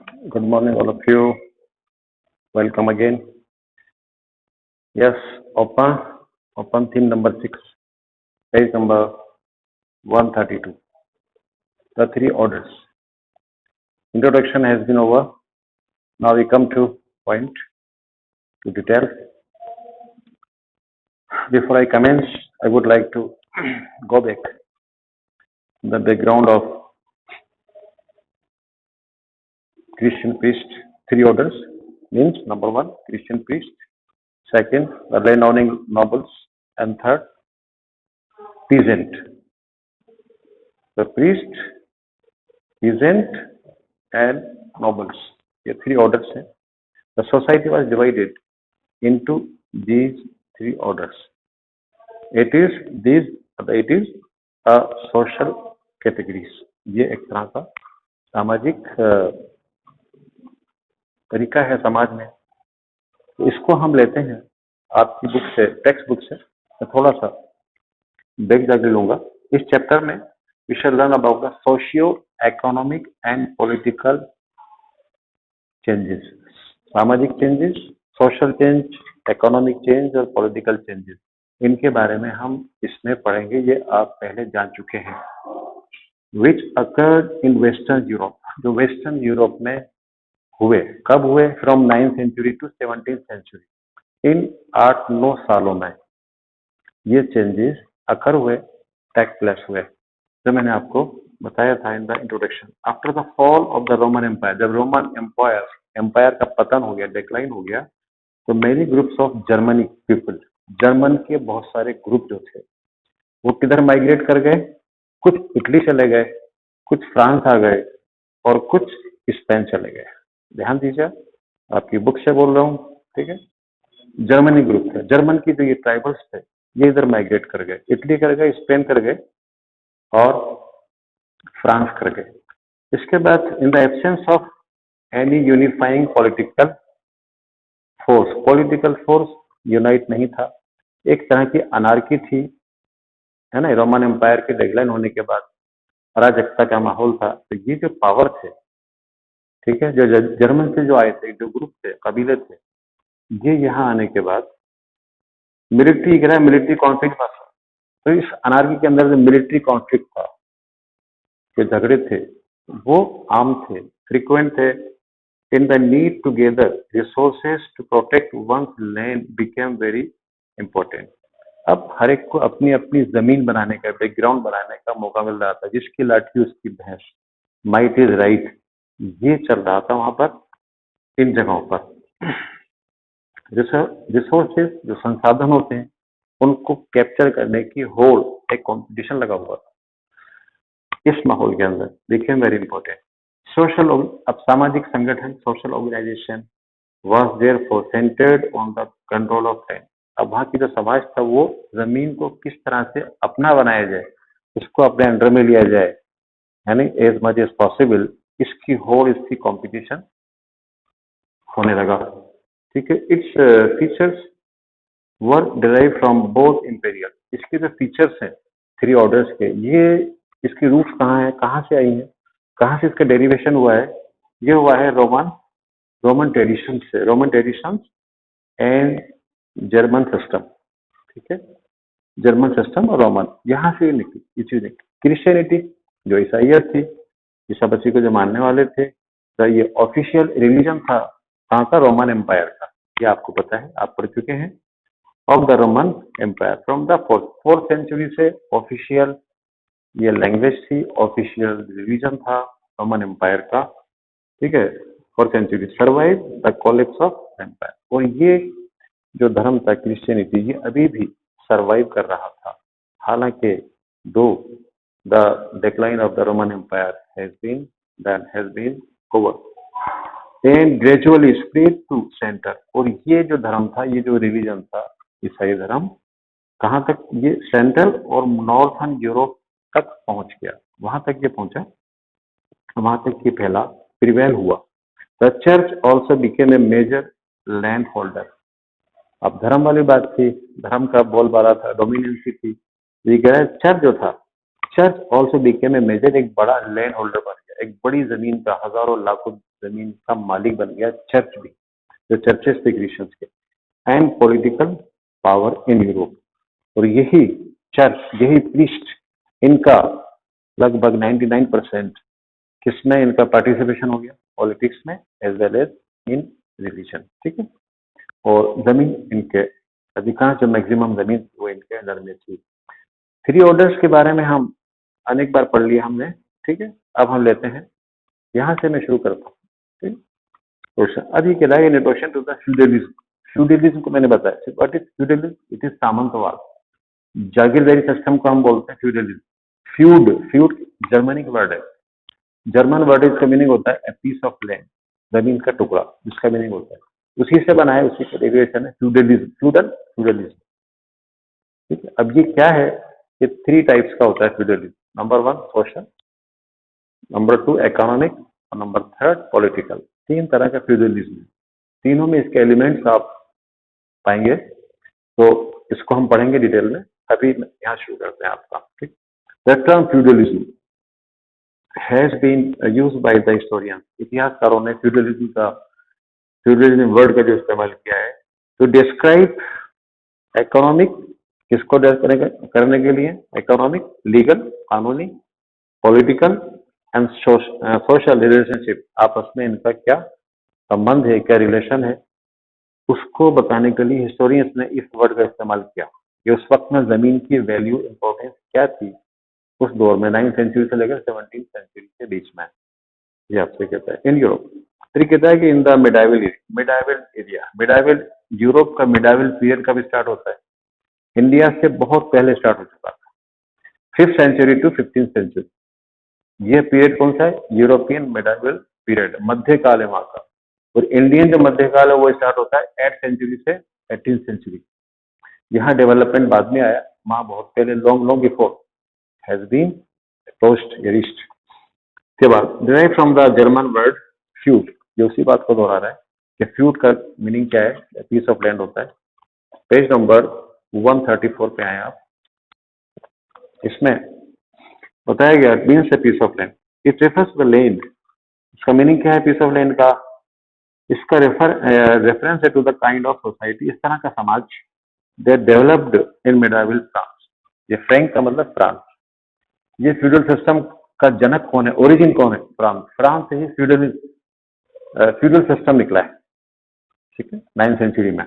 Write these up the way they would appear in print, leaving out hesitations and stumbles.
Good morning, all of you. Welcome again. Yes, open theme number 6, page number 132. The three orders. Introduction has been over. Now we come to point, to detail. Before I commence, I would like to go back the background of Christian priest. Three orders means number 1, Christian priest. Second, the landowning nobles. And third, peasant. The priest, peasant, and nobles. ये three orders हैं. The society was divided into these three orders. It is a social categories. ये एक तरह का सामाजिक तरीका है समाज में. तो इसको हम लेते हैं आपकी बुक से, टेक्स्ट बुक से. मैं थोड़ा सा बैक जाके लूंगा. इस चैप्टर में we shall learn about the socio-economic and political changes. सामाजिक changes, social change, economic change और पॉलिटिकल चेंजेस, इनके बारे में हम इसमें पढ़ेंगे. ये आप पहले जान चुके हैं. Which occurred in Western Europe, जो वेस्टर्न यूरोप में हुए. कब हुए? From 9th century to 17th century. इन 8-9 सालों में ये चेंजेस अकर हुए, टेक प्लेस हुए, जो मैंने आपको बताया था in the introduction. After the fall of the Roman empire, जब रोमन एम्पायर का पतन हो गया, डिक्लाइन हो गया, तो many groups of Germany people, German के बहुत सारे ग्रुप जो थे वो किधर माइग्रेट कर गए? कुछ इटली चले गए, कुछ फ्रांस आ गए और कुछ स्पेन चले गए. ध्यान दीजिए, आपकी बुक से बोल रहा हूँ, ठीक है. जर्मनी ग्रुप थे, जर्मन की जो ये ट्राइबल्स थे ये इधर माइग्रेट कर गए, इटली कर गए, स्पेन कर गए और फ्रांस कर गए. इसके बाद in the absence of any unifying political force unite नहीं था. एक तरह की अनार्की थी, है ना. रोमन एम्पायर के डिक्लाइन होने के बाद अराजकता का माहौल था. तो ये जो पावर थे, ठीक है, जो जर्मन से जो आए थे, जो ग्रुप थे, कबीले थे, ये यहाँ आने के बाद मिलिट्री कॉन्फ्लिक्ट था. तो इस अनार्की के अंदर जो मिलिट्री कॉन्फ्लिक्ट था, जो झगड़े थे, वो आम थे, फ्रीक्वेंट थे. In the need to gather resources to protect one's land became very important. अब हर एक को अपनी अपनी जमीन बनाने का, बैकग्राउंड बनाने का मौका मिल रहा था. जिसकी लाठी उसकी भैंस, माइट इज राइट, ये चल रहा था वहां पर, इन जगहों पर. रिसोर्सेज, जो संसाधन होते हैं, उनको कैप्चर करने की होड़, एक कंपटीशन लगा हुआ था. इस माहौल के अंदर बिकेम वेरी इंपॉर्टेंट. सोशल, अब सामाजिक संगठन, social organisation was therefore centred on the control of land. अब वहां की जो समाज था वो जमीन को किस तरह से अपना बनाया जाए, उसको अपने अंडर में लिया जाए, यानी एज मच एज पॉसिबल, इसकी होड़, इसकी कंपटीशन होने लगा. ठीक है. Its features were derive from both imperial. इसके जो फीचर्स हैं थ्री ऑर्डर्स के, ये इसकी रूट्स कहाँ है, कहाँ से आई है, कहाँ से इसका डेरिवेशन हुआ है? ये हुआ है रोमन ट्रेडिशन से, Roman tradition and German system. ठीक है, जर्मन सिस्टम और रोमन, यहाँ से निकली. क्रिश्चियनिटी, जो ईसाइयत थी, ईसा मसीह को जो मानने वाले थे, तो ये ऑफिशियल रिलीजन था कहाँ का? रोमन एम्पायर का. ये आपको पता है, आप पढ़ चुके हैं. Of the Roman empire from the 4th century से ऑफिशियल ये लैंग्वेज थी, ऑफिशियल रिलीजन था रोमन एम्पायर का. ठीक है. 4th century survive the collapse of empire. और ये जो धर्म था क्रिश्चियनिटी, ये अभी भी सर्वाइव कर रहा था. हालांकि though the decline of the Roman empire has been over and gradually spread to centre. और ये जो धर्म था, ये जो रिलीजन था, ईसाई धर्म, कहाँ तक? ये सेंट्रल और नॉर्थर्न यूरोप तक पहुंच गया. वहां तक ये पहुंचा, वहां तक ये फैला, प्रिवेल हुआ. The church also became a major land holder. अब धर्म वाली बात थी, धर्म का बोलबाला था, डोमिनेंसी थी. चर्च जो था, church also became a major, एक बड़ा लैंड होल्डर बन गया, एक बड़ी जमीन का, हजारों लाखों जमीन का मालिक बन गया चर्च भी, जो चर्चेस थे क्रिश्चियंस के, and political power in Europe. और यही चर्च, यही प्रीस्ट, इनका लगभग 99% किसमें इनका पार्टिसिपेशन हो गया, पॉलिटिक्स में as well as in religion. ठीक है, और जमीन इनके अधिकांश जो मैक्सिमम जमीन वो इनके अंडर में थी। थ्री ऑर्डर्स के बारे में हम अनेक बार पढ़ लिया हमने। ठीक है, अब हम लेते हैं, यहाँ से मैं शुरू करता हूँ। ठीक, क्वेश्चन अभी के लाए introduction to the feudalism. Feudalism को मैंने बताया, what is feudalism? It is सामंतवाद, जागीरदारी सिस्टम को हम बोलते हैं feudalism. Feud, feud Germanic word है, जर्मन वर्ड इसका मीनिंग होता है पीस ऑफ लैंड, जमीन का टुकड़ा, जिसका मीनिंग होता है, उसी से बना है, उसी का डेरिवेशन है फ्यूडलिज्म, फ्यूडलिज्म। ठीक है, अब ये क्या है, ये थ्री टाइप्स का होता है feudalism. Number 1 social, number 2 economic, और नंबर 3 पॉलिटिकल। तीन तरह का फ्यूडलिज्म है, तीनों में इसके एलिमेंट्स आप पाएंगे, तो इसको हम पढ़ेंगे डिटेल में। अभी यहाँ शुरू करते हैं आपका। ठीक, the term feudalism has been used by the historian. इतिहासकारों ने फ्यूडलिज्म वर्ड का जो इस्तेमाल किया है टू डिस्क्राइब इकोनॉमिक, किसको करने के लिए, इकोनॉमिक, लीगल, कानूनी, पॉलिटिकल एंड सोशल रिलेशनशिप, आपस में इनका क्या संबंध है, क्या रिलेशन है, उसको बताने के लिए हिस्टोरियंस ने इस वर्ड का इस्तेमाल किया कि उस वक्त में जमीन की वैल्यू, इंपॉर्टेंस क्या थी उस दौर में, 9th सेंचुरी से लेकर 17th सेंचुरी के बीच में। ये आपसे कहता है इन यूरोप। फिर कहता है कि in the medieval area, medieval Europe का मिडाइवल पीरियड कब स्टार्ट होता है, इंडिया से बहुत पहले स्टार्ट हो चुका था, 5th century to 15th century. ये पीरियड कौन सा है, यूरोपियन मिडाइवल पीरियड, मध्यकाल है वहां का। और इंडियन जो मध्यकाल है वो स्टार्ट होता है 8th सेंचुरी से 18th सेंचुरी। यहाँ डेवलपमेंट बाद में आया, वहां बहुत पहले, long before has been post एरिस्ट। के बाद derive from the German word feud, जो उसी बात को दोहरा रहा है कि फ्यूड का मीनिंग क्या है, पीस ऑफ लैंड होता है। पेज नंबर 134 पे आए आप, इसमें बताया गया means a piece of land, it refers the land. इसका मीनिंग क्या है पीस ऑफ लैंड का, इसका रेफरेंस है to the kind of society, इस तरह का समाज that developed in medieval France. ये फ्रैंक का मतलब फ्रांस। ये फ्यूडल सिस्टम का जनक कौन है, ओरिजिन कौन है, फ्रांस। फ्रांस से ही फ्यूडल सिस्टम निकला है। ठीक है, 9th सेंचुरी में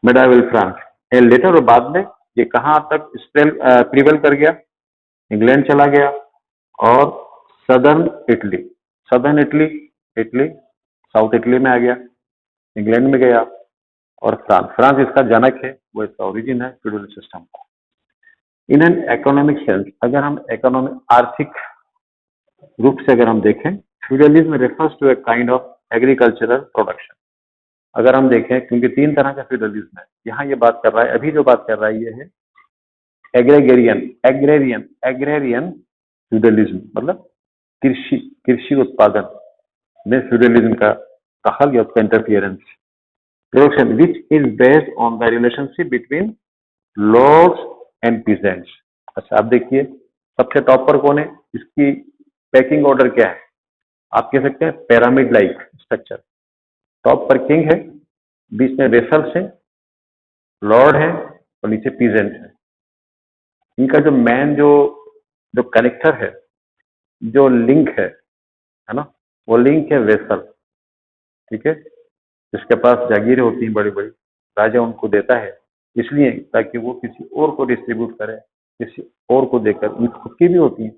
मिडाइवल फ्रांस। ए लेटर, और बाद में ये कहाँ तक प्रिवेल कर गया, इंग्लैंड चला गया, और southern Italy, Italy south Italy में आ गया, इंग्लैंड में गया, और फ्रांस इसका जनक है, वो इसका ओरिजिन है फ्यूडल सिस्टम का। इन एन इकोनॉमिक सेंस, अगर हम इकोनॉमिक, आर्थिक रूप से अगर हम देखें, feudalism refers to a kind of agricultural production. अगर हम देखें, क्योंकि तीन तरह का फ्यूडलिज्म है, यहाँ ये बात कर रहा है, अभी जो बात कर रहा है ये है एग्रेरियन फ्यूडलिज्म, मतलब कृषि उत्पादन में फ्यूडलिज्म का दखल या उसका interference. Production which is based on the relationship between lords and peasants. अच्छा, आप देखिए सबसे टॉप पर कौन है, इसकी पैकिंग ऑर्डर क्या है, आप कह सकते हैं पिरामिड लाइक स्ट्रक्चर। टॉप पर किंग है, बीच में वेसल्स है, लॉर्ड है, और नीचे पीजेंट है। इनका जो मैन जो कनेक्टर है, जो लिंक है ना, वो लिंक है वेसल। ठीक है, जिसके पास जागीरें होती हैं बड़ी बड़ी, राजा उनको देता है, इसलिए ताकि वो किसी और को डिस्ट्रीब्यूट करे, किसी और को देकर, उनकी खुद की भी होती है,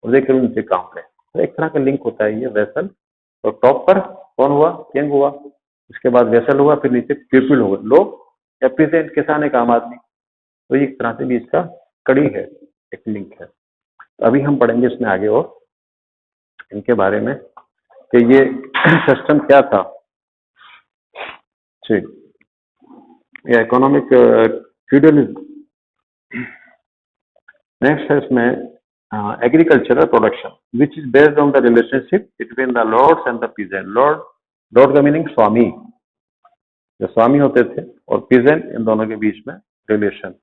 और देकर उनसे काम करे। तो एक तरह का लिंक होता है ये वेसल। तो टॉप पर कौन हुआ, किंग हुआ, उसके बाद वेसल हुआ, फिर नीचे पीपल हुआ, लोग या पीजेंट, किसान, एक आम आदमी। तो ये एक तरह से भी इसका कड़ी है, एक लिंक है। अभी हम पढ़ेंगे इसमें आगे और इनके बारे में कि ये सिस्टम क्या था। ठीक, ये इकोनॉमिक फ्यूडलिज्म। नेक्स्ट है इसमें agricultural production which is based on the relationship between the lords and the peasant. Lord का मीनिंग स्वामी, जो स्वामी होते थे, और पीजेंट, इन दोनों के बीच में रिलेशन,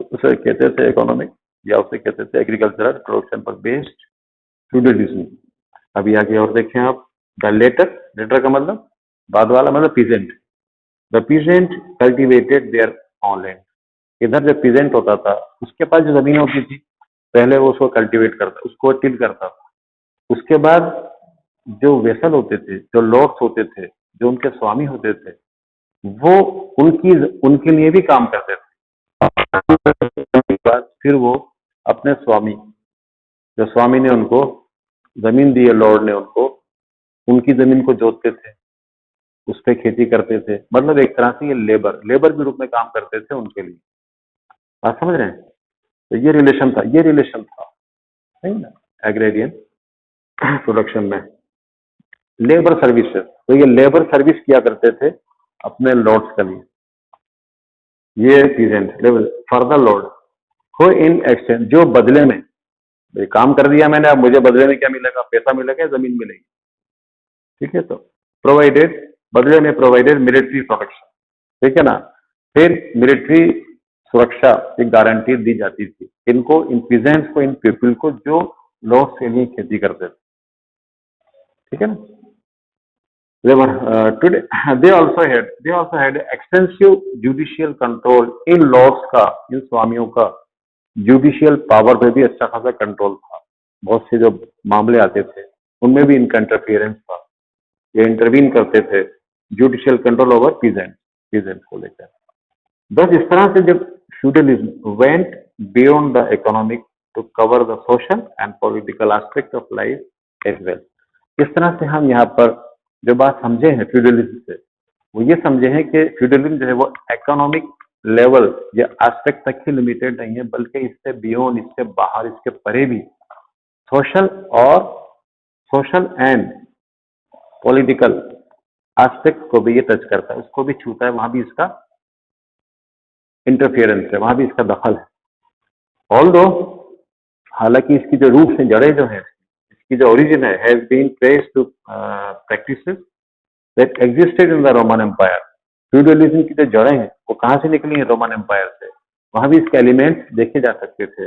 उसे कहते थे इकोनॉमिक, या उसे कहते थे एग्रीकल्चरल प्रोडक्शन पर बेस्ड फ्यूडलिज्म। अभी आगे और देखें आप, द लेटर, लेटर का मतलब बाद वाला मतलब peasant, the peasant cultivated their on land. इधर जो पीजेंट होता था उसके पास जो जमीन होती थी पहले वो उसको कल्टीवेट करता, उसको टिल करता था। उसके बाद जो वेसल होते थे, जो लॉर्ड्स होते थे, जो उनके स्वामी होते थे, वो उनकी उनके लिए भी काम करते थे। बाद फिर वो अपने स्वामी, जो स्वामी ने उनको जमीन दी है, लॉर्ड ने उनको, उनकी जमीन को जोतते थे, उस पर खेती करते थे। मतलब एक तरह से ये लेबर, लेबर के रूप में काम करते थे उनके लिए। आप समझ रहे हैं? तो ये रिलेशन था, ये रिलेशन था, सही ना, एग्रेरियन प्रोडक्शन में। लेबर सर्विसेज, तो ये लेबर सर्विस किया करते थे अपने लॉर्ड्स के लिए। ये peasant labour for the Lord हो इन एक्सचेंज, जो बदले में, ये काम कर दिया मैंने, अब मुझे बदले में क्या मिलेगा? पैसा मिलेगा, जमीन मिलेगी। ठीक है, तो प्रोवाइडेड, बदले में प्रोवाइडेड मिलिट्री प्रोटेक्शन, ठीक है ना। फिर मिलिट्री सुरक्षा की गारंटी दी जाती थी इनको, इन पीजेंट्स को, इन पीपल को जो लॉर्ड्स के लिए खेती करते थे। ठीक है ना। They were today. They also had extensive judicial control in lords का, इन स्वामियों का जुडिशियल पावर पे भी अच्छा खासा कंट्रोल था। बहुत से जो मामले आते थे उनमें भी इनका इंटरफियरेंस था, ये इंटरवीन करते थे। जुडिशियल कंट्रोल ओवर पीजेंट को लेकर। बस इस तरह से जब feudalism went beyond the economic to cover the social and political aspect of life as well. इस तरह से हम यहाँ पर जो बात समझे हैं फ्यूडलिज्म से, वो ये समझे हैं कि फ्यूडलिज्म जो है वो इकोनॉमिक लेवल या एस्पेक्ट तक ही लिमिटेड नहीं है, बल्कि इससे बियॉन्ड, इससे बाहर, इसके परे भी सोशल और सोशल एंड पॉलिटिकल एस्पेक्ट को भी ये टच करता है, उसको भी छूता है, वहां भी इसका इंटरफियरेंस है, वहां भी इसका दखल है। ऑल्दो, हालांकि इसकी जो रूट्स हैं, जड़ें जो है, इसकी जो ओरिजिन है, has been traced to practices that existed in the Roman empire. Feudalism की जो जड़ें हैं वो कहाँ से निकली हैं? रोमन एम्पायर से। वहां भी इसके एलिमेंट्स देखे जा सकते थे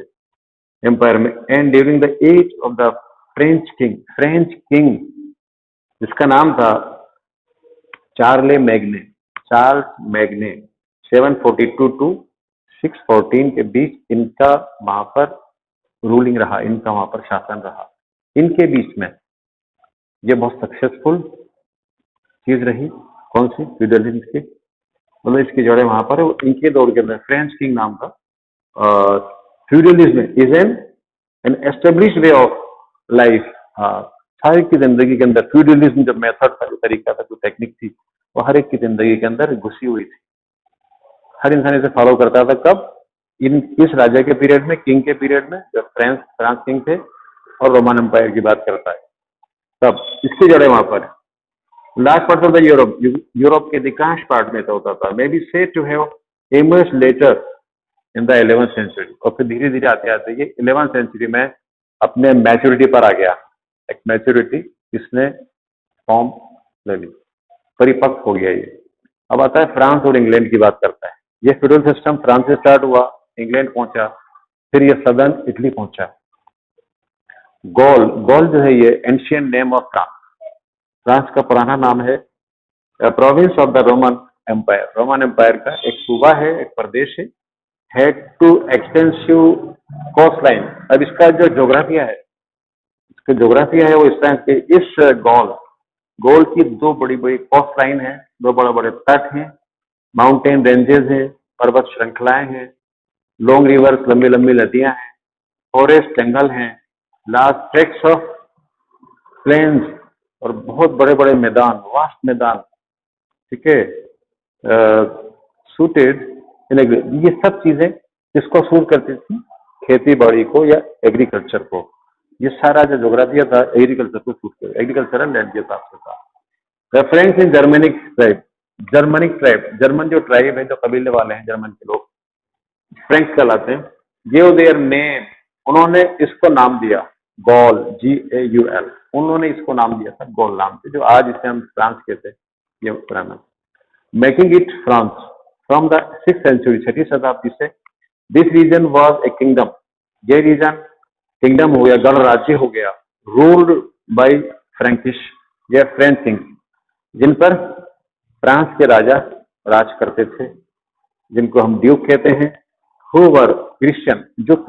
एम्पायर में। And during the age of the French king जिसका नाम था चार्ल्स मैग्ने 742 टू 614 के बीच इनका वहां पर रूलिंग रहा, इनका वहां पर शासन रहा। इनके बीच में ये बहुत सक्सेसफुल चीज रही। कौन सी? फ्यूडलिज्म की, मतलब इसकी जड़ें वहां पर है। इनके दौर के अंदर फ्रेंच किंग नाम था। Feudalism is an established way of life. हर एक की जिंदगी के अंदर फ्यूडलिज्म जो मेथड था, जो तरीका था, जो टेक्निक थी, वो हर एक की जिंदगी के अंदर घुसी हुई थी। हर इंसान इसे फॉलो करता था। कब? इस राजा के पीरियड में, किंग के पीरियड में, जब फ्रांस किंग थे और रोमन एम्पायर की बात करता है, तब इसकी जड़ें वहां पर है। Large part of the Europe के अधिकांश पार्ट में तो होता था। May be said to have emerged later in the 11th century. और फिर धीरे धीरे आते आते ये 11th सेंचुरी में अपने मैच्योरिटी पर आ गया। एक मैच्योरिटी इसने फॉर्म ले ली, परिपक्व हो गया ये। अब आता है फ्रांस और इंग्लैंड की बात करता है। ये फ्यूडल सिस्टम फ्रांस से स्टार्ट हुआ, इंग्लैंड पहुंचा, फिर ये सदर्न इटली पहुंचा। गॉल जो है ये ancient name of France, France का पुराना नाम है। Province of the Roman empire, Roman empire का एक सूबा है, एक प्रदेश है। Head to extensive coastline. अब इसका जो ज्योग्राफिया है, इसका ज्योग्राफिया है वो इस तरह के, इस गोल की दो बड़ी बड़ी कोस्ट लाइन है, दो बड़े बड़े तट हैं, माउंटेन रेंजेस हैं, पर्वत श्रृंखलाएं हैं, लॉन्ग रिवर्स, लंबी लंबी नदियां हैं, फॉरेस्ट जंगल हैं, लार्ज ट्रैक्ट्स ऑफ प्लेन्स और बहुत बड़े बड़े मैदान, वास्ट मैदान। ठीक है, सूटेड, ये सब चीजें किसको सूट करती थी? खेती बाड़ी को या एग्रीकल्चर को। ये सारा जो ज्योग्राफिया था एग्रीकल्चर को सूट कर, एग्रीकल्चरल लैंड के हिसाब से था। Reference in Germanic tribe, German जो ट्राइब है, जो कबीले वाले हैं जर्मन के लोग, फ्रेंच कहलाते हैं। गिव देयर नेम, उन्होंने इसको नाम दिया गॉल, GAUL। उन्होंने इसको नाम दिया था गॉल नाम से, जो आज इसे हम फ्रांस कहते हैं, ये पुराना। Making it France from the 6th century, 6वीं शताब्दी से। This region was a kingdom, ये रीजन किंगडम हो गया, गणराज्य हो गया, रूल्ड बाय फ्रैंकिश ये फ्रेंच किंग्स, जिन पर फ्रांस के राजा राज करते थे, जिनको हम ड्यूक कहते हैं, हु वर क्रिश्चियन, जो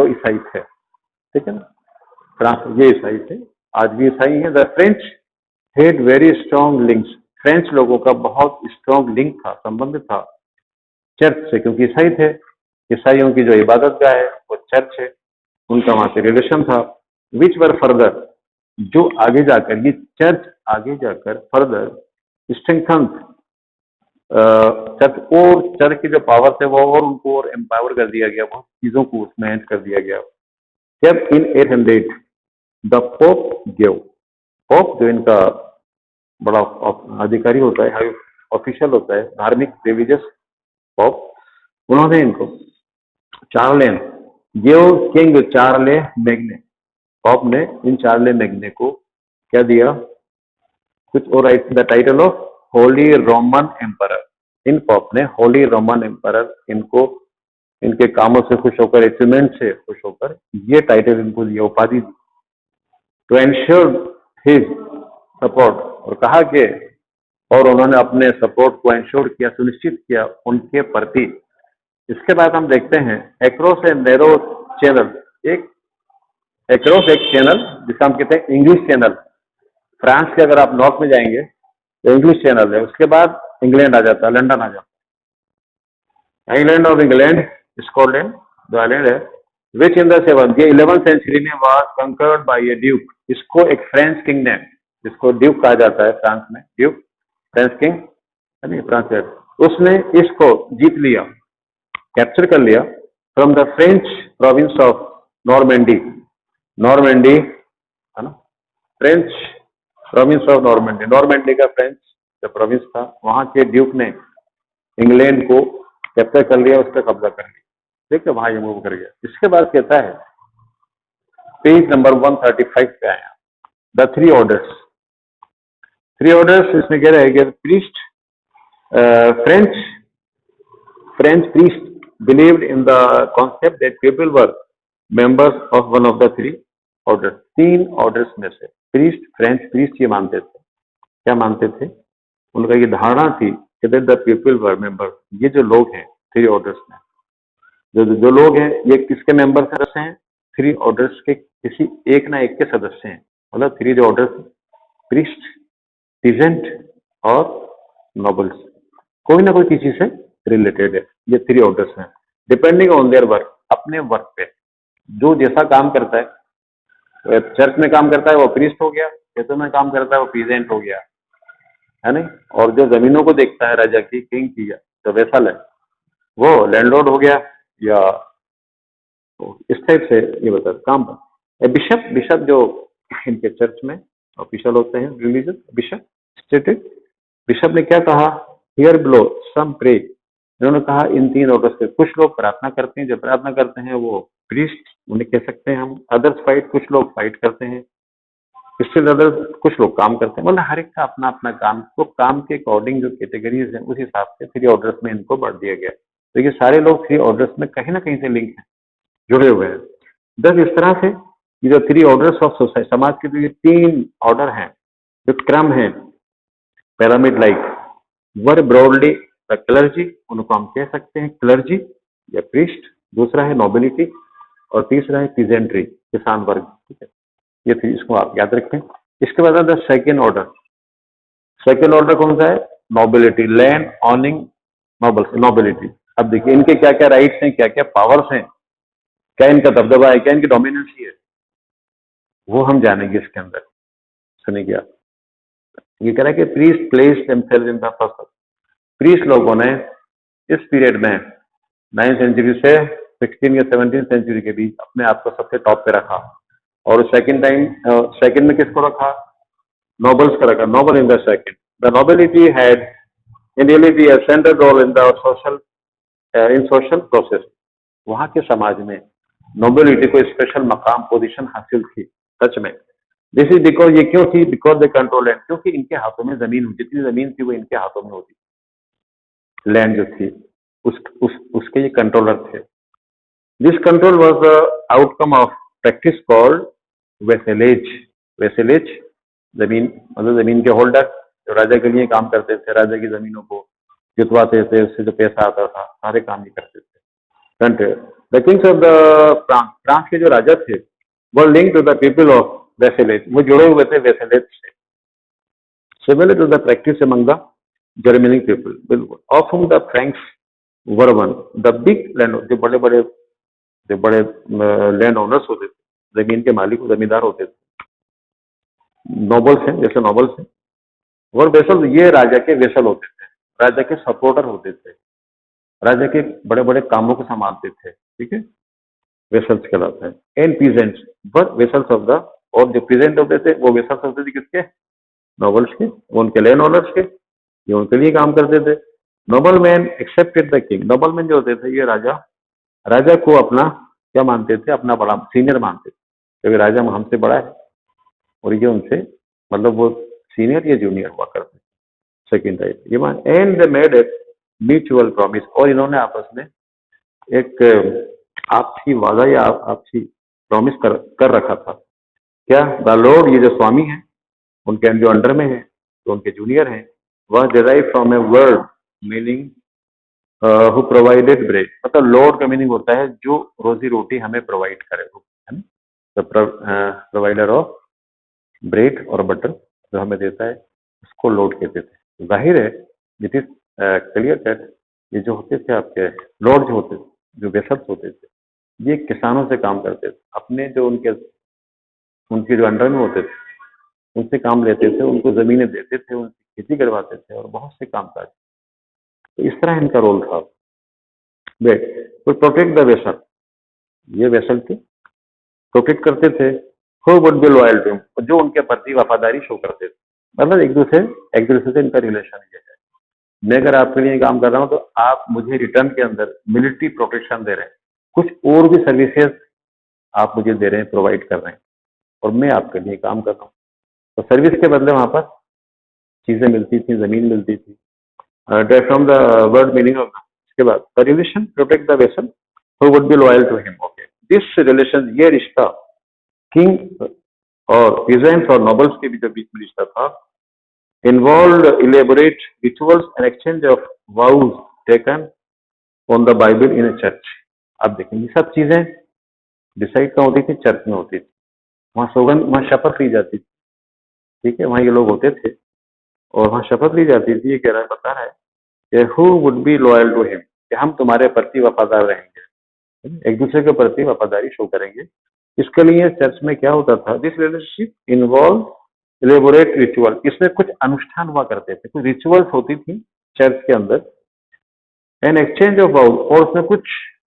ईसाई थे, ठीक है ना। फ्रांस ये ईसाई थे, आज भी ईसाई हैं। The French had very strong links, French लोगों का बहुत स्ट्रॉन्ग लिंक था, संबंध था चर्च से, क्योंकि ईसाई थे। ईसाइयों की जो इबादत गाह है वो चर्च है, उनका वहां से रिलेशन था। विच वर फर्दर, जो आगे जाकर ये चर्च आगे जाकर फर्दर स्ट्रेंथन, चर्च और चर्च की जो पावर थे वो और उनको और एम्पावर कर दिया गया, बहुत चीजों को उसमें ऐड कर दिया गया। जब इन 800 द पोप गेव, पोप जो इनका बड़ा अधिकारी होता है, हाई ऑफिशियल होता है, धार्मिक रिलीजियस पोप, उन्होंने इनको चार्लेन गेव किंग चार्ले मैग्ने, पॉप ने इन चार्ले मैग्ने को क्या दिया, कुछ और, the title of Holi Roman emperor. In pop ने होली रोमन एम्परर इनको इनके कामों से खुश होकर, अचीवमेंट से खुश होकर ये टाइटल इनको दिया, उपाधि दी। टू एंश्योर हिज सपोर्ट, और कहा कि और उन्होंने अपने सपोर्ट को एंश्योर किया, सुनिश्चित किया उनके प्रति। इसके बाद हम देखते हैं एक्रॉस ए नैरो चैनल, एक एक्रॉस एक चैनल जिसे हम कहते हैं इंग्लिश चैनल। फ्रांस के अगर आप नॉर्थ में जाएंगे तो इंग्लिश चैनल है, उसके बाद इंग्लैंड आ जाता है, लंदन आ जाता है। इंग्लैंड ऑफ इंग्लैंड, स्कॉटलैंड जो आइलैंड है, which in the 11th century में was conquered by a duke. इसको एक फ्रेंच किंग ने, जिसको ड्यूक कहा जाता है फ्रांस में, ड्यूक फ्रेंच किंग है नहीं, फ्रांस है, उसने इसको जीत लिया, कैप्चर कर लिया from the French province of Normandy. Normandy है ना, French province of Normandy, Normandy का फ्रेंच जो प्रोविंस था, वहां के ड्यूक ने इंग्लैंड को कैप्चर कर लिया, उस पर कब्जा कर लिया, ठीक है, वहां ये मूव कर गया। इसके बाद कहता है पेज नंबर 135 पे आया, the three orders. Three orders इसमें कह रहे हैं कि priest, French priest believed in the concept that people were members of one of the three orders. तीन ऑर्डर्स में से प्रीस्ट, फ्रेंच प्रीस्ट ये मानते थे, क्या मानते थे, उनका ये धारणा थी कि द पीपल वर मेंबर, ये जो लोग हैं थ्री ऑर्डर्स में, जो लोग हैं ये किसके मेंबर सदस्य हैं, थ्री ऑर्डर्स के किसी एक ना एक के सदस्य हैं। मतलब थ्री जो ऑर्डर्स, प्रीस्ट, पीजेंट और नोबल्स, कोई ना कोई किसी से रिलेटेड है, ये थ्री ऑर्डर्स हैं। डिपेंडिंग ऑन देयर वर्क, अपने वर्क पे जो जैसा काम करता है, चर्च में काम करता है वो प्रीस्ट हो गया, खेतों में काम करता है वो पीजेंट हो गया, है नहीं, और जो जमीनों को देखता है राजा की, किंग की, जो वेसल है वो लैंडलॉर्ड हो गया, या इस टाइप से ये बता काम पर। बिशप, बिशप जो इनके चर्च में ऑफिशियल होते हैं, रिलीजियस बिशप स्टेटेड, बिशप ने क्या कहा, हियर बिलो सम प्रे, इन्होंने कहा इन तीन ऑर्डर्स से कुछ लोग प्रार्थना करते हैं, जो प्रार्थना करते हैं वो प्रीस्ट उन्हें कह सकते हैं हम, अदर्स फाइट, कुछ लोग फाइट करते हैं, स्टिल अदर्स कुछ लोग काम करते हैं। मतलब हर एक का अपना अपना काम, तो काम के अकॉर्डिंग जो कैटेगरीज हैं उस हिसाब से थ्री ऑर्डर्स में इनको बढ़ दिया गया। तो ये सारे लोग थ्री ऑर्डर्स में कहीं ना कहीं से लिंक हैं, जुड़े हुए हैं। बस इस तरह से ये जो थ्री ऑर्डर्स ऑफ सोसाइटी, समाज के जो ये तीन ऑर्डर हैं, जो क्रम है pyramid like, were broadly the clergy, उनको हम कह सकते हैं क्लर्जी या प्रीस्ट, दूसरा है नोबिलिटी, और तीसरा है पीजेंट्री, किसान वर्ग, ठीक है, ये थ्री, इसको आप याद रखें। इसके बाद the second order, second order कौन सा है, नोबिलिटी, लैंड ऑनिंग नोबल्स, नोबिलिटी। अब देखिए इनके क्या क्या राइट्स हैं, क्या क्या पावर्स हैं, क्या इनका दबदबा है, क्या इनकी डोमिनेंसी है, वो हम जानेंगे इसके अंदर। सुनिए आप, ये कह रहा है कि priest place themselves in the first, priest लोगों ने इस पीरियड में 9th सेंचुरी से 16 या 17 सेंचुरी के बीच अपने आप को सबसे टॉप पे रखा, और सेकंड में किसको रखा, नोबल्स का रखा, noble in the second. The nobility had in reality a central role in the social process. वहां के समाज में नोबिलिटी को स्पेशल मकाम, पोजीशन हासिल थी सच में। दिस इज बिकॉज, ये क्यों थी, बिकॉज दे कंट्रोल लैंड, क्योंकि इनके हाथों में जमीन, जितनी जमीन थी वो इनके हाथों में होती, लैंड जो थी उसके ये कंट्रोलर थे। This control was the outcome of practice called vassalage. Vassalage जमीन मतलब जमीन के होल्डर जो राजा के लिए काम करते थे, राजा की जमीनों को जुतवाते थे, उससे जो पैसा आता था सारे काम ही करते थे। Country the kings of the France, France के जो राजा थे वो link to the people of vassalage, वो जुड़े हुए थे वेसेलेट से। Similar to the practice among the Germanic people, बिल्कुल। Of whom the Franks were one, the big land, जो बड़े लैंड ओनर्स होते थे, जमीन के मालिक जमींदार होते थे, नोबल्स हैं, जैसे नोबल्स हैं। और वेसल, ये राजा के वेसल होते थे, राजा के सपोर्टर होते थे, राजा के बड़े बड़े कामों को संभालते थे, ठीक है, वेसल्स कहलाता है। And peasants were vessels of the, और जो पीजेंट होते थे वो वेसल्स होते थे किसके, नोबल्स के, वो उनके लैंड ओनर्स के, ये उनके लिए काम करते थे। Noble man accepted the king, noble man जो होते थे ये राजा, राजा को अपना क्या मानते थे, अपना बड़ा सीनियर मानते थे, क्योंकि राजा हमसे बड़ा है और ये उनसे मतलब वो सीनियर या जूनियर हुआ करते, सेकंड टाइप ये मान। And they made a mutual promise, और इन्होंने आपस में एक आपसी वादा या आपसी प्रॉमिस कर रखा था। क्या, द लॉर्ड, ये जो स्वामी है उनके जो अंडर में है, तो उनके जूनियर हैं, वह derive from a word meaning who provided bread, मतलब लॉर्ड का मीनिंग होता है जो रोजी रोटी हमें प्रोवाइड करे, है ना, द प्रोवाइडर ऑफ ब्रेड और बटर जो हमें देता है उसको लॉर्ड कहते थे। जाहिर है इट इज क्लियर दैट ये जो होते थे आपके लॉर्ड जो होते थे, जो वेसल्स होते थे, ये किसानों से काम करते थे, अपने जो उनके जो अंडर में होते थे उनसे काम लेते थे, उनको जमीनें देते थे, उनकी खेती करवाते थे और बहुत से काम काज, तो इस तरह इनका रोल था। वेट, तो प्रोटेक्ट द वेसल, ये वेसल थे, प्रोटेक्ट करते थे। Who would be loyal to, जो उनके प्रति वफादारी शो करते थे, मतलब एक दूसरे से इनका रिलेशन ये है, मैं अगर आपके लिए काम कर रहा हूँ तो आप मुझे रिटर्न के अंदर मिलिट्री प्रोटेक्शन दे रहे हैं, कुछ और भी सर्विसेज आप मुझे दे रहे हैं, प्रोवाइड कर रहे हैं, और मैं आपके लिए काम कर रहा हूँ, तो सर्विस के बदले वहां पर चीजें मिलती थी, जमीन मिलती थी। From the word meaning of, इसके बाद the relation protect the vessel who would be loyal to him, okay, this relation, ये रिश्ता किंग और पीजेंट्स और नोबल्स के भी जो बीच में रिश्ता था, involved elaborate rituals and exchange of vows taken on the Bible in a church। आप देखेंगे सब चीजें डिसाइड कहाँ होती थी, चर्च में होती थी, वहां सौगंध, वहां शपथ ली जाती थी, ठीक है, वहां ये लोग होते थे और वहां शपथ ली जाती थी, ये कह रहा है, बता रहा है कि who would be loyal to him, कि हम तुम्हारे प्रति वफादार रहेंगे, एक दूसरे के प्रति वफादारी शो करेंगे। इसके लिए चर्च में क्या होता था, this relationship involve elaborate ritual, इसमें कुछ अनुष्ठान हुआ करते थे, कुछ रिचुअल्स होती थी चर्च के अंदर। एन एक्सचेंज ऑफ वाउस, और उसमें कुछ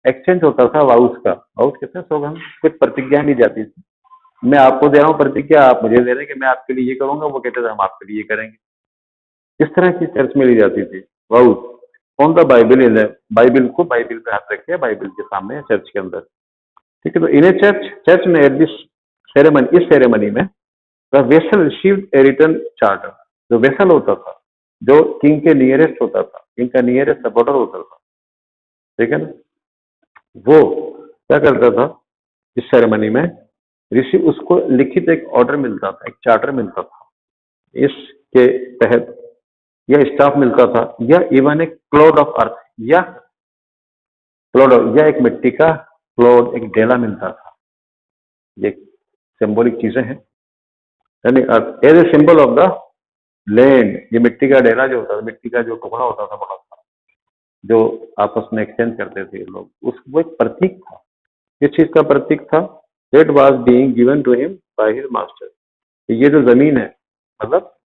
एक्सचेंज होता था वाउस का, वाउस कहते हैं सौगंध, कुछ प्रतिज्ञा ली जाती थी, मैं आपको दे रहा हूँ प्रतिज्ञा, आप मुझे दे रहे हैं कि मैं आपके लिए ये करूंगा, वो कहते थे हम आपके लिए ये करेंगे, इस तरह की चर्च में ली जाती थी vows. On the Bible, in Bible को, बाइबल पे हाथ रखे बाइबल के सामने चर्च के अंदर, ठीक है, तो इन ए चर्च में एट दिस सेरेमनी, इस सेरेमनी में the vessel received A return charter, जो वेसल होता था, जो किंग के नियरेस्ट होता था, किंग का नियरेस्ट सपोर्टर होता था, ठीक है ना, वो क्या करता था इस सेरेमनी में, रिसीव, उसको लिखित एक ऑर्डर मिलता था, एक चार्टर मिलता था, इसके तहत यह स्टाफ मिलता था, या इवन एक क्लोड ऑफ अर्थ, या क्लोड, या एक मिट्टी का क्लोड, एक डेला मिलता था, ये सिंबॉलिक चीजें हैं, यानी as a symbol of the land, ये मिट्टी का डेरा जो होता था, मिट्टी का जो टुकड़ा होता था बड़ा सा, जो आपस में एक्सचेंज करते थे लोग, उस वो एक प्रतीक था, किस चीज का प्रतीक था, that was being given to him by his master, ये जो जमीन है, मतलब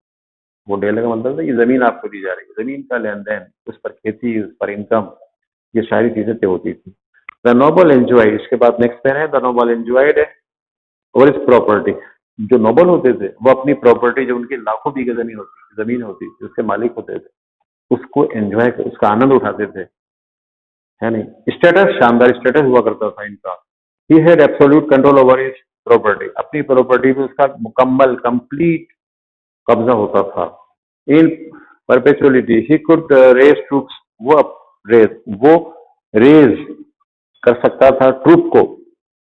वो डेले का मतलब है ये जमीन आपको दी जा रही है, जमीन का लेन देन, उस पर खेती, उस पर इनकम, ये सारी चीजें तय होती थी। द नोबल एंजॉयड, इसके बाद नेक्स्ट पेन है, द नोबल एंजॉयड और इस प्रॉपर्टी, जो नोबल होते थे वो अपनी प्रॉपर्टी, जो उनकी लाखों बीघे जमीन होती थी, उसके मालिक होते थे, उसको एंजॉय, उसका आनंद उठाते थे, है नहीं। स्टेटस, शानदार स्टेटस हुआ करता था इनका। He had absolute control over his property, अपनी प्रॉपर्टी पे उसका मुकम्मल कंप्लीट कब्जा होता था। इन परपेचुअलिटी ही कुड रेज ट्रूप्स, वो रेज कर सकता था ट्रूप को,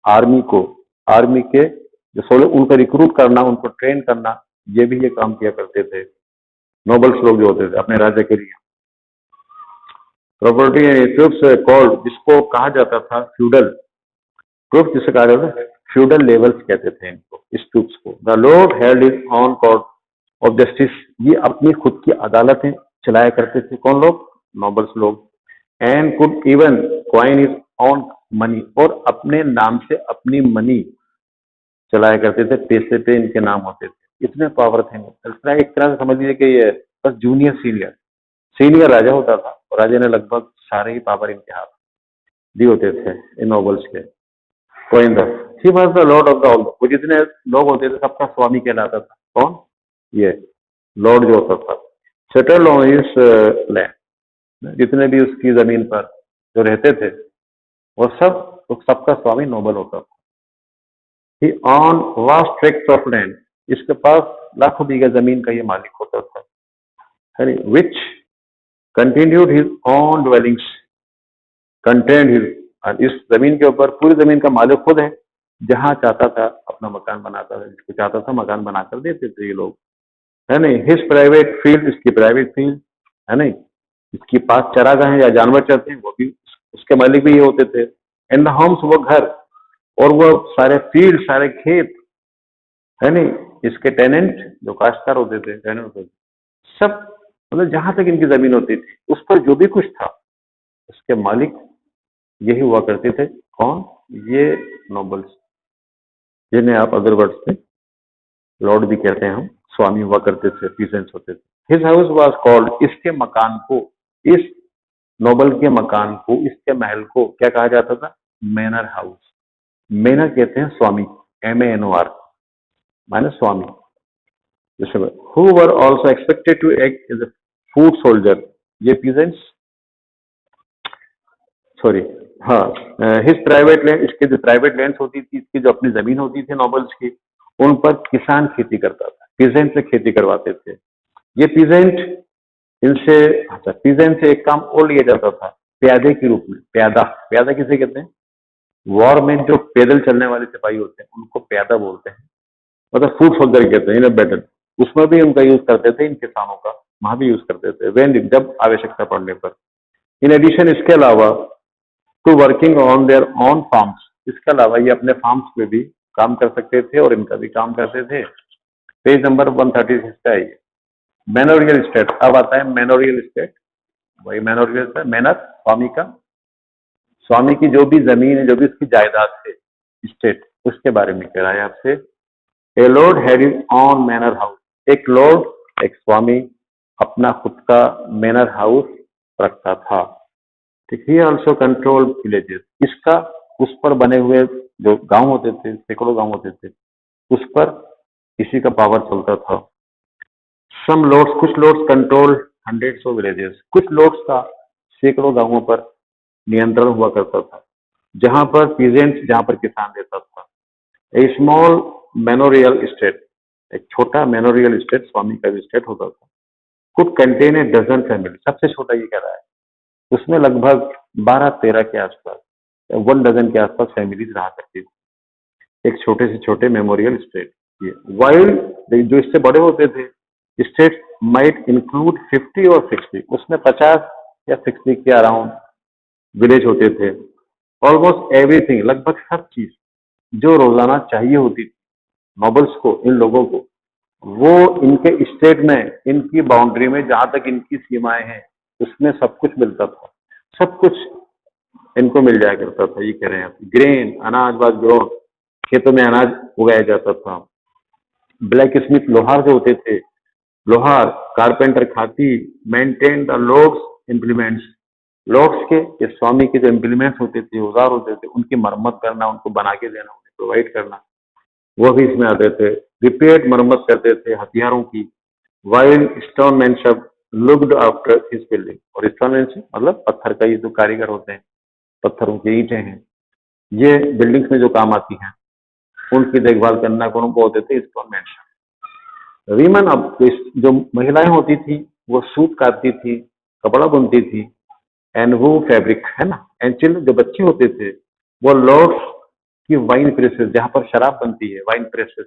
आर्मी को, आर्मी के जो 16, उनको रिक्रूट करना, उनको ट्रेन करना, ये भी ये काम किया करते थे। नोबल्स लोग जो होते थे अपने राज्य के लिए। प्रॉपर्टी एंड ट्रूप्स कॉल्ड, जिसको कहा जाता था फ्यूडल ट्रूप्स, जिसे कहा जाता था फ्यूडल लेवल्स कहते थे इनको, इस ट्रूप्स को। The Lord held his on court of justice, ये अपनी खुद की अदालतें चलाया करते थे। कौन लोग? नोबल्स लोग। And could even coin his on money, और अपने नाम से अपनी मनी चलाया करते थे, पैसे पे इनके नाम होते थे। इतने पावर थे। इस तरह एक तरह से समझ लीजिए कि ये बस जूनियर सीनियर सीनियर राजा होता था, और राजा ने लगभग सारे ही पावर इनके हाथ दिए होते थे इन नोबल्स के। Coin the he was the Lord of the all, वो जितने लोग होते थे सबका स्वामी कहलाता था। कौन? ये लॉर्ड जो होता था। सेटल्ड ऑन हिज लैंड, जितने भी उसकी जमीन पर जो रहते थे वो सबका स्वामी नोबल होता था। He own vast tracts of land, इसके पास लाखों बीघा जमीन का ये मालिक होता था, है which continued his own dwellings content his, इस जमीन के ऊपर पूरी जमीन का मालिक खुद है, जहां चाहता था अपना मकान बनाता था, जिसको चाहता था मकान बनाकर देते थे ये लोग, है नहीं। हिज प्राइवेट फील्ड, इसकी प्राइवेट फील्ड, है नहीं। इसके पास चरागाह हैं या जानवर चरते हैं, वो भी उसके मालिक भी ये होते थे। इन द होम्स, वो घर और वो सारे फील्ड, सारे खेत, है नहीं। इसके टेनेंट जो काश्तकार होते थे, टेनेंट होते थे, सब मतलब जहां तक इनकी जमीन होती थी उस पर जो भी कुछ था उसके मालिक यही हुआ करते थे। कौन? ये नोबल्स, जिन्हें आप अदर वर्ड्स में लॉर्ड भी कहते हैं, हम स्वामी हुआ करते थे, पीसेंट्स होते थे। हिज हाउस वाज कॉल्ड, इसके मकान को, इस नोबल के मकान को, इसके महल को क्या कहा जाता था? Manor house. मैनर कहते हैं स्वामी, MANOR माने स्वामी। जैसे who were also expected to act as a food soldier, ये पीसेंट्स, सॉरी, हाँ, हिज प्राइवेट लैंड, इसके जो प्राइवेट लैंड होती थी, इसकी जो अपनी जमीन होती थी नोबल्स की, उन पर किसान खेती करता था, पीजेंट से खेती करवाते थे। ये पीजेंट इनसे, अच्छा, पीजेंट से एक काम और लिया जाता था, प्यादे के रूप में। प्यादा, प्यादा किसे कहते हैं? वॉर में जो पैदल चलने वाले सिपाही होते हैं उनको प्यादा बोलते हैं, मतलब फूड सोल्जर कहते हैं, इन बैटल। उसमें भी उनका यूज करते थे, इन किसानों का वहां भी यूज करते थे, वेन, जब आवश्यकता पड़ने पर। इन एडिशन, इसके अलावा, to working on their on farms, इसके अलावा ये अपने फार्म्स पे भी काम कर सकते थे और इनका भी काम करते थे। पेज नंबर 136 का है ये। मैनोरियल स्टेट, अब आता है मैनोरियल स्टेट। वही मैनोरियल स्टेट, मैनर स्वामी का, स्वामी की जो भी जमीन है, जो भी उसकी जायदाद है, स्टेट, उसके बारे में कह रहा है आपसे। A lord had his own manor house, एक लॉर्ड, एक स्वामी अपना खुद का मैनर हाउस रखता था। ठीक है। ऑल्सो कंट्रोल विलेजेस, इसका उस पर बने हुए जो गांव होते थे, सैकड़ों गांव होते थे, उस पर इसी का पावर चलता था। सम लॉर्ड्स, कुछ lords control hundreds of villages, कुछ लॉर्ड्स का सैकड़ों गांवों पर नियंत्रण हुआ करता था, जहां पर पीजेंट्स, जहां पर किसान रहता था। ए स्मॉल मैनोरियल स्टेट, एक छोटा मैनोरियल स्टेट, स्वामी का भी स्टेट होता था, could contain a dozen family, सबसे छोटा ये कह रहा है, उसमें लगभग 12-13 के आसपास, 1 डजन के आसपास फैमिलीज रहा करती थी, एक छोटे से छोटे मेमोरियल स्टेट। ये वाइल जो इससे बड़े होते थे स्टेट माइट इंक्लूड 50 और 60, उसमें 50 या 60 के अराउंड विलेज होते थे। ऑलमोस्ट एवरीथिंग, लगभग सब चीज जो रोजाना चाहिए होती थी नोबल्स को, इन लोगों को, वो इनके स्टेट में, इनकी बाउंड्री में, जहां तक इनकी सीमाएं हैं, उसमें सब कुछ मिलता था, सब कुछ इनको मिल जाया करता था। ये कह रहे हैं आप, ग्रेन, अनाज वाज ग्रोन, खेतों में अनाज उगाया जाता था। ब्लैक स्मिथ, लोहार जो होते थे, लोहार, कारपेंटर, खाती, maintain the lords implements, lords के, ये स्वामी के जो इम्प्लीमेंट्स होते थे, औजार होते थे, उनकी मरम्मत करना, उनको बना के देना, उन्हें प्रोवाइड करना, वो भी इसमें आते थे। रिपेयर, मरम्मत करते थे हथियारों की। वाइल स्टोनमैन सब लुक्ड आफ्टर हिज बिल्डिंग, और स्टोनमैन से मतलब पत्थर का, ये जो कारीगर होते हैं, पत्थरों की ईंटें हैं, ये बिल्डिंग्स में जो काम आती हैं, उनकी देखभाल करना कौन को होते थे? स्टोनमैन। वीमन, अब जो महिलाएं होती थी वो सूत काटती थी, कपड़ा बुनती थी, एंड वो फैब्रिक, है ना। एंड चिल्ड्रन, जो बच्चे होते थे वो लॉर्ड्स की वाइन प्रेसेस, जहां पर शराब बनती है, वाइन प्रेसेस,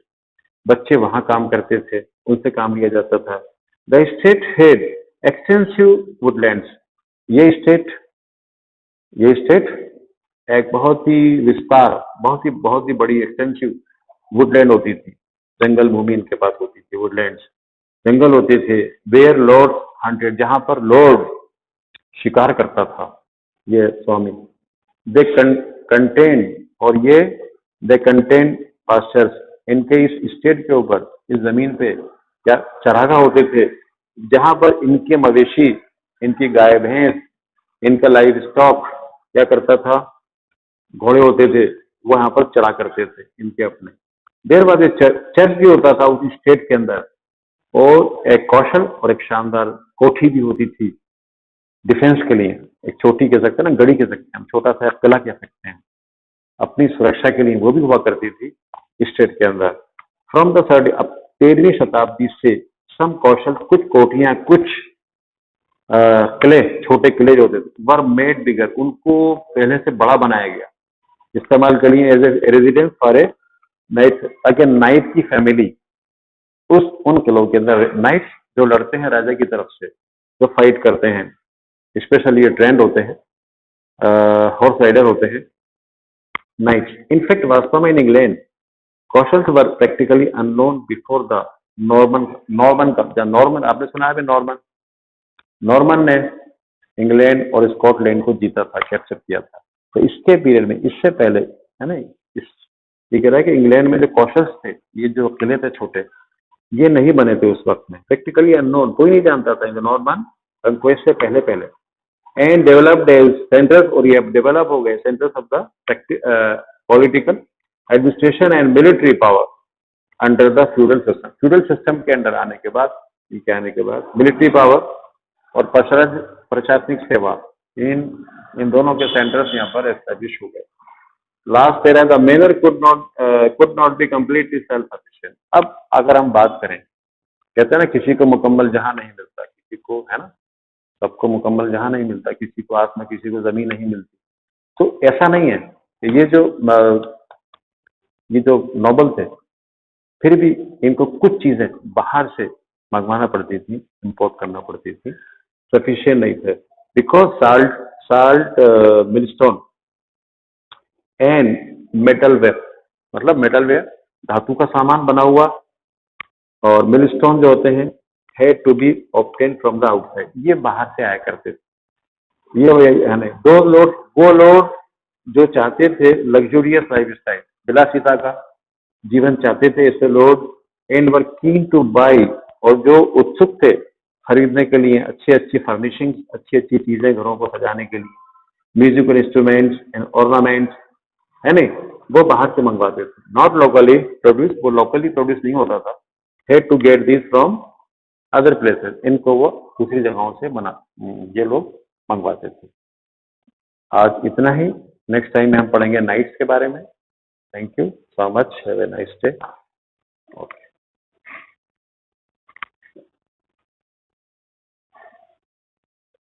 बच्चे वहां काम करते थे, उनसे काम लिया जाता था। The state had extensive Woodlands. ये स्टेट ये स्टेट एक बहुत ही विस्तार, बहुत ही बड़ी एक्सटेंसिव वुडलैंड होती थी, जंगल भूमि इनके पास होती थी, वुडलैंड्स, जंगल होते थे। वेयर लॉर्ड हंटेड, जहां पर लॉर्ड शिकार करता था, ये स्वामी। दे कंटेन, और ये दे कंटेन पास्चर्स, इनके इस स्टेट के ऊपर, इस जमीन पे क्या चरागाह होते थे, जहां पर इनके मवेशी, इनकी गाय भैंस, इनका लाइव स्टॉक क्या करता था, घोड़े होते थे, वो यहाँ पर चढ़ा करते थे इनके अपने। देर बाद चर्च भी होता था उस स्टेट के अंदर, और एक कौशल और एक शानदार कोठी भी होती थी डिफेंस के लिए। एक छोटी कह सकते हैं ना, गढ़ी कह सकते हैं हम, छोटा सा किला कह सकते हैं, अपनी सुरक्षा के लिए वो भी हुआ करती थी स्टेट के अंदर। फ्रॉम द थर्ड, अब 13वीं शताब्दी से सम कौशल, कुछ कोठियां, कुछ किले, छोटे किले जो होते थे, वर मेड बिगर, उनको पहले से बड़ा बनाया गया, इस्तेमाल के लिए as a residence for a knight, ताकि नाइट की फैमिली उन किलों के अंदर, नाइट्स जो लड़ते हैं राजा की तरफ से, जो फाइट करते हैं, स्पेशली ये ट्रेंड होते हैं, हॉर्स राइडर होते हैं, नाइट्स। इनफैक्ट वास्तव में in England Kaushal's were practically unknown before the Norman कब्जा। नॉर्मन आपने सुना है, नॉर्मन नॉर्मन ने इंग्लैंड और स्कॉटलैंड को जीता था, कैप्चर किया था। तो इसके पीरियड में, इससे पहले, है ना, इस ये कह रहा है कि इंग्लैंड में जो कौशल्स थे, ये जो किले थे छोटे, ये नहीं बने थे उस वक्त में, प्रैक्टिकली अननोन, कोई नहीं जानता था इन नॉर्मन कंक्वेस्ट से पहले पहले। एंड डेवलप्ड एज सेंटर्स, और ये डेवलप हो गए centres of the political administration and military power under the feudal system. Feudal system के अंडर आने के बाद, ये आने के बाद मिलिट्री पावर और प्रशासनिक सेवा, इन दोनों के सेंटर्स यहाँ पर एस्टेब्लिश हो गए। लास्ट तेरा the manor could not be completely self sufficient. अब अगर हम बात करें, कहते हैं ना, किसी को मुकम्मल जहां नहीं मिलता, किसी को, है ना, सबको मुकम्मल जहां नहीं मिलता, किसी को आसमान, किसी को जमीन नहीं मिलती। तो ऐसा नहीं है, ये जो नोबल थे, फिर भी इनको कुछ चीजें बाहर से मंगवाना पड़ती थी, इंपोर्ट करना पड़ती थी, सफिशिएंट नहीं थे। बिकॉज साल्ट मिलस्टोन एंड मेटलवेयर, मतलब मेटलवेयर धातु का सामान बना हुआ, और मिलस्टोन जो होते हैं, had to be obtain from the outside, ये बाहर से आया करते थे। ये वो लोग जो चाहते थे लग्जूरियस लाइफ स्टाइल, विलासिता का जीवन चाहते थे, ऐसे लोग, and were keen two by, और जो उत्सुक थे खरीदने के लिए अच्छी अच्छी फर्निशिंग, अच्छी अच्छी चीजें घरों को सजाने के लिए, म्यूजिकल इंस्ट्रूमेंट्स एंड ऑर्नामेंट्स, है नहीं, वो बाहर से मंगवाते थे। नॉट लोकली प्रोड्यूस, वो लोकली प्रोड्यूस नहीं होता था। Had to get this from other places, इनको वो दूसरी जगहों से ये लोग मंगवाते थे। आज इतना ही, नेक्स्ट टाइम में हम पढ़ेंगे नाइट्स के बारे में। Thank you so much, have a nice day.